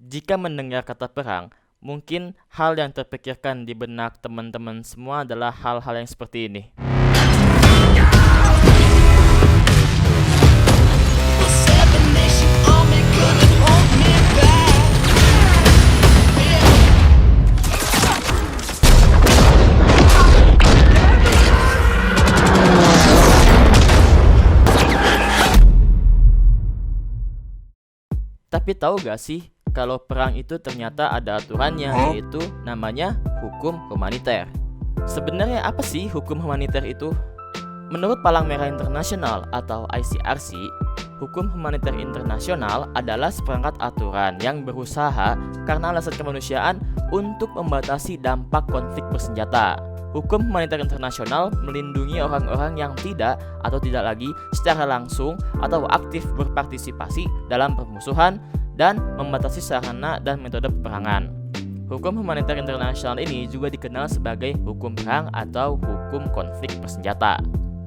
Jika mendengar kata perang, mungkin hal yang terpikirkan di benak teman-teman semua adalah hal-hal yang seperti ini. Tapi tahu gak sih, kalau perang itu ternyata ada aturannya, yaitu namanya hukum humaniter. Sebenarnya apa sih hukum humaniter itu? Menurut Palang Merah Internasional atau ICRC, hukum humaniter internasional adalah seperangkat aturan yang berusaha karena alasan kemanusiaan untuk membatasi dampak konflik bersenjata. Hukum humaniter internasional melindungi orang-orang yang tidak atau tidak lagi secara langsung atau aktif berpartisipasi dalam permusuhan dan membatasi sarana dan metode peperangan. Hukum humaniter internasional ini juga dikenal sebagai hukum perang atau hukum konflik bersenjata.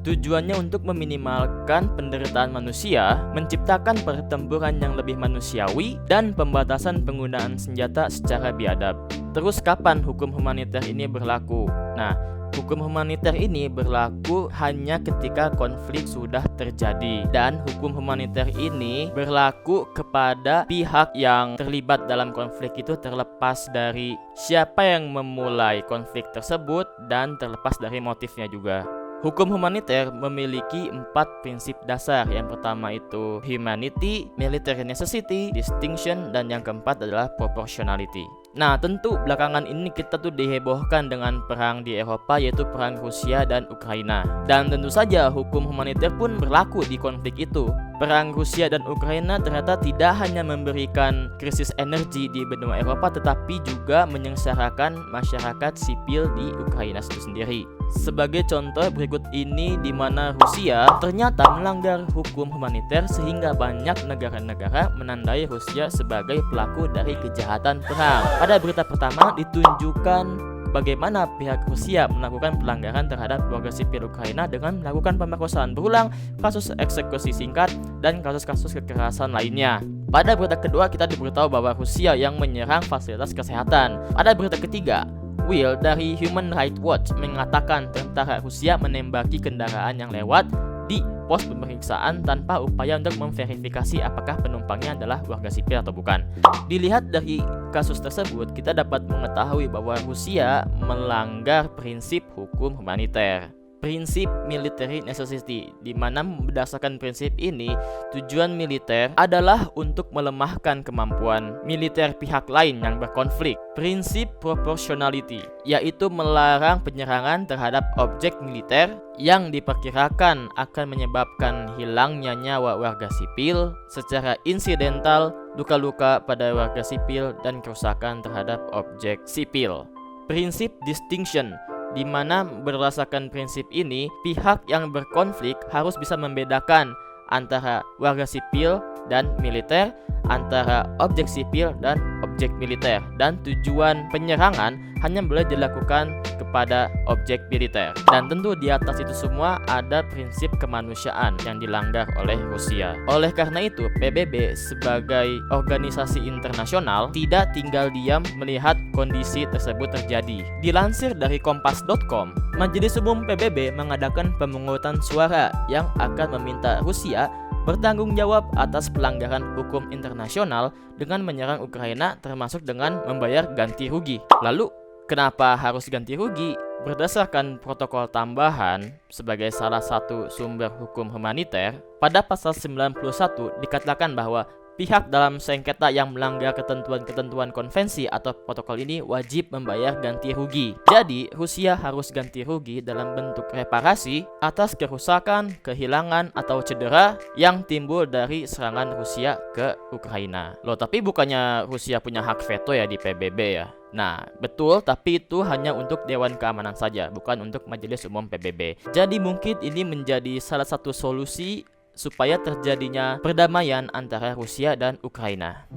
Tujuannya untuk meminimalkan penderitaan manusia, menciptakan pertempuran yang lebih manusiawi, dan pembatasan penggunaan senjata secara biadab. Terus kapan hukum humaniter ini berlaku? Nah, hukum humaniter ini berlaku hanya ketika konflik sudah terjadi, dan hukum humaniter ini berlaku kepada pihak yang terlibat dalam konflik itu terlepas dari siapa yang memulai konflik tersebut dan terlepas dari motifnya juga. Hukum humaniter memiliki 4 prinsip dasar. Yang pertama itu humanity, military necessity, distinction, dan yang keempat adalah proportionality. Nah, tentu belakangan ini kita tuh dihebohkan dengan perang di Eropa, yaitu perang Rusia dan Ukraina. Dan tentu saja hukum humaniter pun berlaku di konflik itu. Perang Rusia dan Ukraina ternyata tidak hanya memberikan krisis energi di benua Eropa, tetapi juga menyengsarakan masyarakat sipil di Ukraina itu sendiri. Sebagai contoh berikut ini, di mana Rusia ternyata melanggar hukum humaniter sehingga banyak negara-negara menandai Rusia sebagai pelaku dari kejahatan perang. Pada berita pertama ditunjukkan bagaimana pihak Rusia melakukan pelanggaran terhadap warga sipil Ukraina dengan melakukan pemerkosaan berulang, kasus eksekusi singkat, dan kasus-kasus kekerasan lainnya. Pada berita kedua kita diberitahu bahwa Rusia yang menyerang fasilitas kesehatan. Pada berita ketiga, Will dari Human Rights Watch mengatakan tentara Rusia menembaki kendaraan yang lewat di pos pemeriksaan tanpa upaya untuk memverifikasi apakah penumpangnya adalah warga sipil atau bukan. Dilihat dari kasus tersebut, kita dapat mengetahui bahwa Rusia melanggar prinsip hukum humaniter, prinsip military necessity, di mana berdasarkan prinsip ini tujuan militer adalah untuk melemahkan kemampuan militer pihak lain yang berkonflik. Prinsip proportionality, yaitu melarang penyerangan terhadap objek militer yang diperkirakan akan menyebabkan hilangnya nyawa warga sipil secara insidental, luka-luka pada warga sipil, dan kerusakan terhadap objek sipil. Prinsip distinction, di mana berdasarkan prinsip ini pihak yang berkonflik harus bisa membedakan antara warga sipil dan militer, antara objek sipil dan objek militer, dan tujuan penyerangan hanya boleh dilakukan kepada objek militer. Dan tentu di atas itu semua ada prinsip kemanusiaan yang dilanggar oleh Rusia. Oleh karena itu, PBB sebagai organisasi internasional tidak tinggal diam melihat kondisi tersebut terjadi. Dilansir dari kompas.com, Majelis Umum PBB mengadakan pemungutan suara yang akan meminta Rusia bertanggung jawab atas pelanggaran hukum internasional dengan menyerang Ukraina, termasuk dengan membayar ganti rugi. Lalu, kenapa harus ganti rugi? Berdasarkan protokol tambahan sebagai salah satu sumber hukum humaniter, pada pasal 91 dikatakan bahwa pihak dalam sengketa yang melanggar ketentuan-ketentuan konvensi atau protokol ini wajib membayar ganti rugi. Jadi, Rusia harus ganti rugi dalam bentuk reparasi atas kerusakan, kehilangan, atau cedera yang timbul dari serangan Rusia ke Ukraina. Loh, tapi bukannya Rusia punya hak veto ya di PBB ya? Nah, betul, tapi itu hanya untuk Dewan Keamanan saja, bukan untuk Majelis Umum PBB. Jadi mungkin ini menjadi salah satu solusi supaya terjadinya perdamaian antara Rusia dan Ukraina.